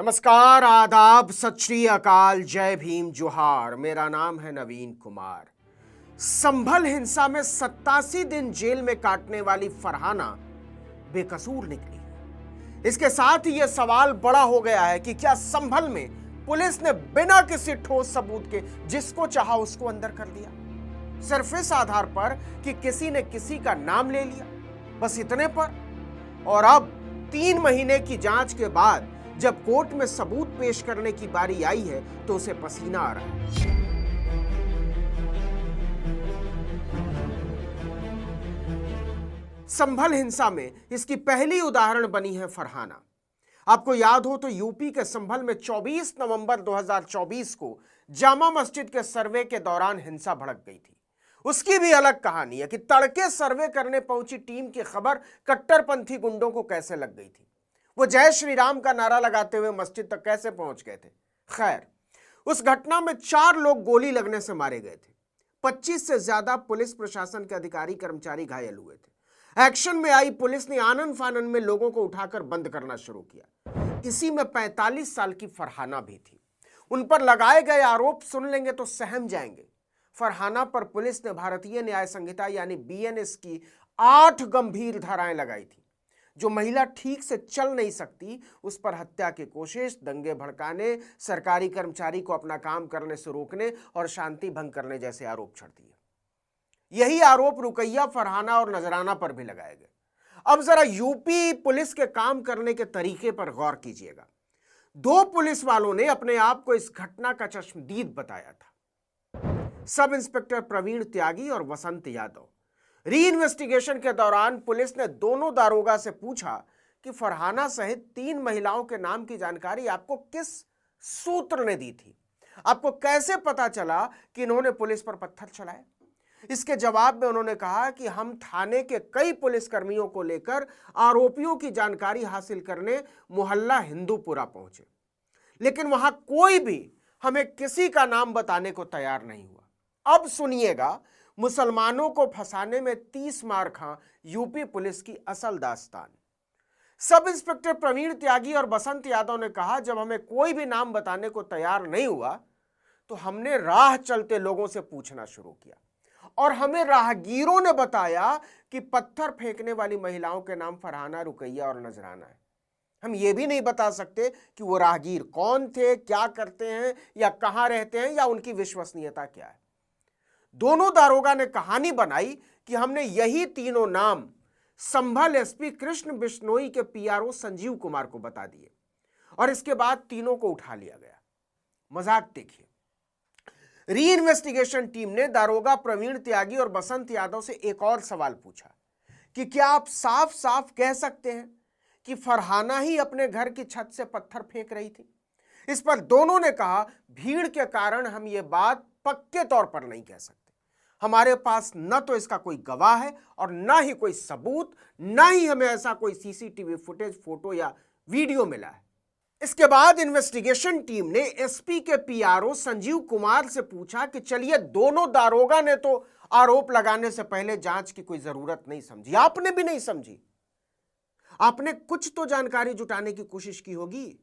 नमस्कार, आदाब, सत श्री अकाल, जय भीम, जोहार। मेरा नाम है नवीन कुमार। संभल हिंसा में 87 दिन जेल में काटने वाली फरहाना बेकसूर निकली। इसके साथ ही यह सवाल बड़ा हो गया है कि क्या संभल में पुलिस ने बिना किसी ठोस सबूत के जिसको चाहा उसको अंदर कर दिया, सिर्फ इस आधार पर कि किसी ने किसी का नाम ले लिया, बस इतने पर। और अब 3 महीने की जांच के बाद जब कोर्ट में सबूत पेश करने की बारी आई है तो उसे पसीना आ रहा है। संभल हिंसा में इसकी पहली उदाहरण बनी है फरहाना। आपको याद हो तो यूपी के संभल में 24 नवंबर 2024 को जामा मस्जिद के सर्वे के दौरान हिंसा भड़क गई थी। उसकी भी अलग कहानी है कि तड़के सर्वे करने पहुंची टीम की खबर कट्टरपंथी गुंडों को कैसे लग गई थी। वो जय श्री राम का नारा लगाते हुए मस्जिद तक कैसे पहुंच गए थे। खैर, उस घटना में 4 लोग गोली लगने से मारे गए थे। 25 से ज्यादा पुलिस प्रशासन के अधिकारी कर्मचारी घायल हुए थे। एक्शन में आई पुलिस ने आनन फानन में लोगों को उठाकर बंद करना शुरू किया। इसी में 45 साल की फरहाना भी थी। उन पर लगाए गए आरोप सुन लेंगे तो सहम जाएंगे। फरहाना पर पुलिस ने भारतीय न्याय संहिता यानी बीएनएस की 8 गंभीर धाराएं लगाई थी। जो महिला ठीक से चल नहीं सकती उस पर हत्या की कोशिश, दंगे भड़काने, सरकारी कर्मचारी को अपना काम करने से रोकने और शांति भंग करने जैसे आरोप छड़ दिए। यही आरोप रुकैया, फरहाना और नजराना पर भी लगाए गए। अब जरा यूपी पुलिस के काम करने के तरीके पर गौर कीजिएगा। 2 पुलिस वालों ने अपने आप को इस घटना का चश्मदीद बताया था, सब इंस्पेक्टर प्रवीण त्यागी और वसंत यादव। री इन्वेस्टिगेशन के दौरान पुलिस ने दोनों दारोगा से पूछा कि फरहाना सहित 3 महिलाओं के नाम की जानकारी आपको किस सूत्र ने दी थी। आपको कैसे पता चला कि इन्होंने पुलिस पर पत्थर चलाए। इसके जवाब में उन्होंने कहा कि हम थाने के कई पुलिसकर्मियों को लेकर आरोपियों की जानकारी हासिल करने मोहल्ला हिंदूपुरा पहुंचे, लेकिन वहां कोई भी हमें किसी का नाम बताने को तैयार नहीं हुआ। अब सुनिएगा मुसलमानों को फंसाने में 30 मार खां यूपी पुलिस की असल दास्तान। सब इंस्पेक्टर प्रवीण त्यागी और बसंत यादव ने कहा, जब हमें कोई भी नाम बताने को तैयार नहीं हुआ तो हमने राह चलते लोगों से पूछना शुरू किया और हमें राहगीरों ने बताया कि पत्थर फेंकने वाली महिलाओं के नाम फरहाना, रुकैया और नजराना है। हम ये भी नहीं बता सकते कि वो राहगीर कौन थे, क्या करते हैं या कहां रहते हैं या उनकी विश्वसनीयता क्या है। दोनों दारोगा ने कहानी बनाई कि हमने यही तीनों नाम संभल एसपी कृष्ण बिश्नोई के पीआरओ संजीव कुमार को बता दिए और इसके बाद तीनों को उठा लिया गया। मजाक देखिए, री इन्वेस्टिगेशन टीम ने दारोगा प्रवीण त्यागी और बसंत यादव से एक और सवाल पूछा कि क्या आप साफ साफ कह सकते हैं कि फरहाना ही अपने घर की छत से पत्थर फेंक रही थी। इस पर दोनों ने कहा, भीड़ के कारण हम ये बात पक्के तौर पर नहीं कह सकते। हमारे पास न तो इसका कोई गवाह है और न ही कोई सबूत, न ही हमें ऐसा कोई सीसीटीवी फुटेज, फोटो या वीडियो मिला है। इसके बाद इन्वेस्टिगेशन टीम ने एसपी के पीआरओ संजीव कुमार से पूछा कि चलिए, दोनों दारोगा ने तो आरोप लगाने से पहले जांच की कोई जरूरत नहीं समझी, आपने भी नहीं समझी। आपने कुछ तो जानकारी जुटाने की कोशिश की होगी।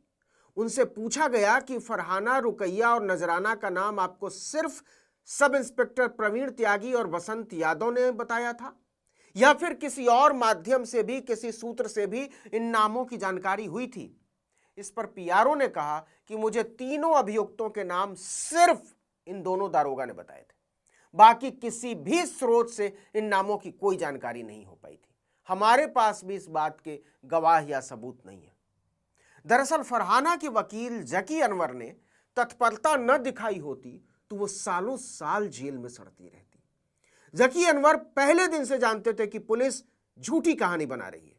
उनसे पूछा गया कि फरहाना, रुकैया और नजराना का नाम आपको सिर्फ सब इंस्पेक्टर प्रवीण त्यागी और वसंत यादव ने बताया था या फिर किसी और माध्यम से भी, किसी सूत्र से भी इन नामों की जानकारी हुई थी। इस पर पीआरओ ने कहा कि मुझे तीनों अभियुक्तों के नाम सिर्फ इन दोनों दारोगा ने बताए थे, बाकी किसी भी स्रोत से इन नामों की कोई जानकारी नहीं हो पाई थी। हमारे पास भी इस बात के गवाह या सबूत नहीं है। दरअसल फरहाना के वकील जकी अनवर ने तत्परता न दिखाई होती तो वो सालों साल जेल में सड़ती रहती। जकी अनवर पहले दिन से जानते थे कि पुलिस झूठी कहानी बना रही है।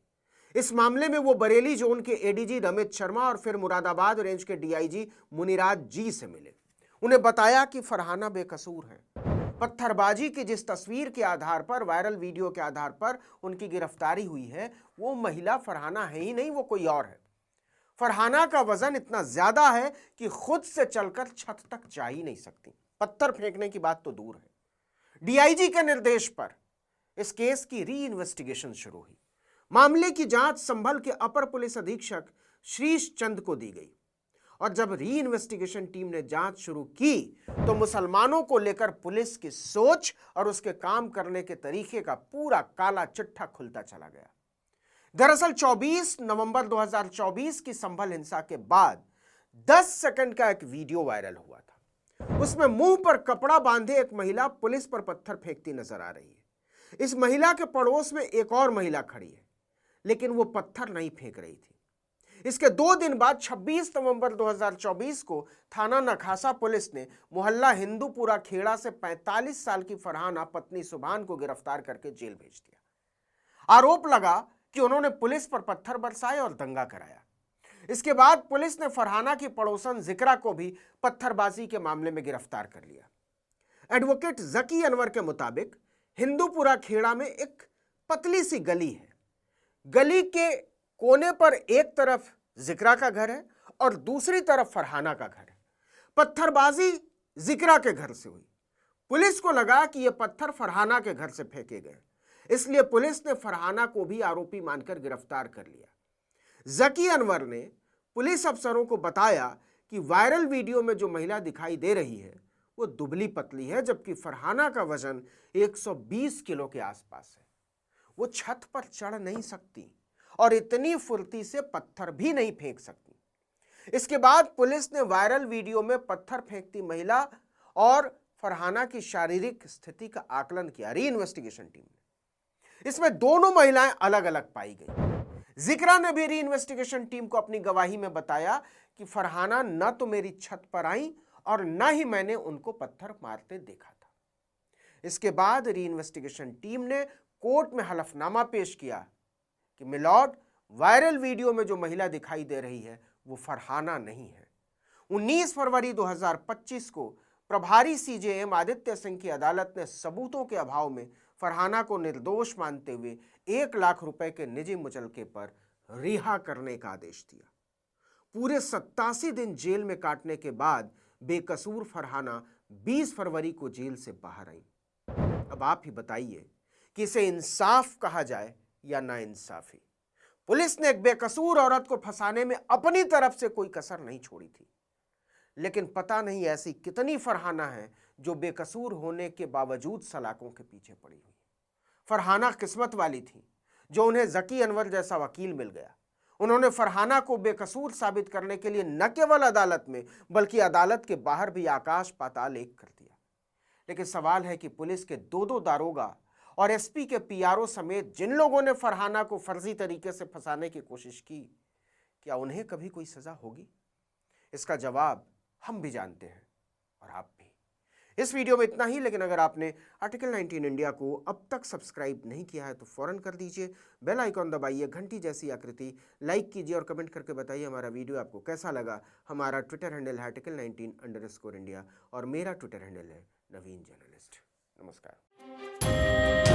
इस मामले में वो बरेली जोन के एडीजी रमित शर्मा और फिर मुरादाबाद रेंज के डीआईजी मुनिराज जी से मिले। उन्हें बताया कि फरहाना बेकसूर है। पत्थरबाजी की जिस तस्वीर के आधार पर, वायरल वीडियो के आधार पर उनकी गिरफ्तारी हुई है, वो महिला फरहाना है ही नहीं, वो कोई और है। फरहाना का वजन इतना ज्यादा है कि खुद से चलकर छत तक जा ही नहीं सकती, पत्थर फेंकने की बात तो दूर है। डीआईजी के निर्देश पर इस केस की री इन्वेस्टिगेशन शुरू हुई। मामले की जांच संभल के अपर पुलिस अधीक्षक श्रीश चंद को दी गई। और जब री इन्वेस्टिगेशन टीम ने जांच शुरू की तो मुसलमानों को लेकर पुलिस की सोच और उसके काम करने के तरीके का पूरा काला चिट्ठा खुलता चला गया। दरअसल 24 नवंबर 2024 की संभल हिंसा के बाद 10 सेकंड का एक वीडियो वायरल हुआ था। उसमें मुंह पर कपड़ा बांधे एक महिला पुलिस पर पत्थर फेंकती नजर आ रही है। इस महिला के पड़ोस में एक और महिला खड़ी है, लेकिन वो पत्थर नहीं फेंक रही थी। इसके 2 दिन बाद 26 नवंबर 2024 को थाना नखासा पुलिस ने मोहल्ला हिंदूपुरा खेड़ा से 45 साल की फरहाना पत्नी सुभान को गिरफ्तार करके जेल भेज दिया। आरोप लगा कि उन्होंने पुलिस पर पत्थर बरसाए और दंगा कराया। इसके बाद पुलिस ने फरहाना की पड़ोसन जिक्रा को भी पत्थरबाजी के मामले में गिरफ्तार कर लिया। एडवोकेट जकी अनवर के मुताबिक हिंदूपुरा खेड़ा में एक पतली सी गली है। गली के कोने पर एक तरफ जिक्रा का घर है और दूसरी तरफ फरहाना का घर है। पत्थरबाजी जिक्रा के घर से हुई। पुलिस को लगा कि यह पत्थर फरहाना के घर से फेंके गए, इसलिए पुलिस ने फरहाना को भी आरोपी मानकर गिरफ्तार कर लिया। जकी अनवर ने पुलिस अफसरों को बताया कि वायरल वीडियो में जो महिला दिखाई दे रही है वो दुबली पतली है, जबकि फरहाना का वजन 120 किलो के आसपास है। वो छत पर चढ़ नहीं सकती और इतनी फुर्ती से पत्थर भी नहीं फेंक सकती। इसके बाद पुलिस ने वायरल वीडियो में पत्थर फेंकती महिला और फरहाना की शारीरिक स्थिति का आकलन किया। री इन्वेस्टिगेशन टीम ने इसमें दोनों महिलाएं अलग अलग पाई गई। जिक्रा ने भी री इन्वेस्टिगेशन टीम को अपनी गवाही में बताया कि फरहाना न तो मेरी छत पर आई और न ही मैंने उनको पत्थर मारते देखा था। इसके बाद री इन्वेस्टिगेशन टीम ने कोर्ट में हलफनामा पेश किया कि मिलॉर्ड, वायरल वीडियो में जो महिला दिखाई दे रही है वो फरहाना नहीं है। 19 फरवरी 2025 को प्रभारी सीजेएम आदित्य सिंह की अदालत ने सबूतों के अभाव में फरहाना को निर्दोष मानते हुए 1 लाख रुपए के निजी मुचलके पर रिहा करने का आदेश दिया। पूरे 87 दिन जेल में काटने के बाद बेकसूर फरहाना 20 फरवरी को जेल से बाहर आई। अब आप ही बताइए कि इसे इंसाफ कहा जाए या नाइंसाफी। पुलिस ने एक बेकसूर औरत को फंसाने में अपनी तरफ से कोई कसर नहीं छोड़ी थी, लेकिन पता नहीं ऐसी कितनी फरहाना है जो बेकसूर होने के बावजूद सलाखों के पीछे पड़ी हुई। फरहाना किस्मत वाली थी जो उन्हें जकी अनवर जैसा वकील मिल गया। उन्होंने फरहाना को बेकसूर साबित करने के लिए न केवल अदालत में बल्कि अदालत के बाहर भी आकाश पाताल एक कर दिया। लेकिन सवाल है कि पुलिस के 2 दारोगा और एसपी के पीआरओ समेत जिन लोगों ने फरहाना को फर्जी तरीके से फंसाने की कोशिश की, क्या उन्हें कभी कोई सजा होगी? इसका जवाब हम भी जानते हैं और आप भी। इस वीडियो में इतना ही, लेकिन अगर आपने आर्टिकल 19 इंडिया को अब तक सब्सक्राइब नहीं किया है तो फौरन कर दीजिए। बेल आइकॉन दबाइए, घंटी जैसी आकृति, लाइक कीजिए और कमेंट करके बताइए हमारा वीडियो आपको कैसा लगा। हमारा ट्विटर हैंडल है article19_India और मेरा ट्विटर हैंडल है नवीन जर्नलिस्ट। नमस्कार।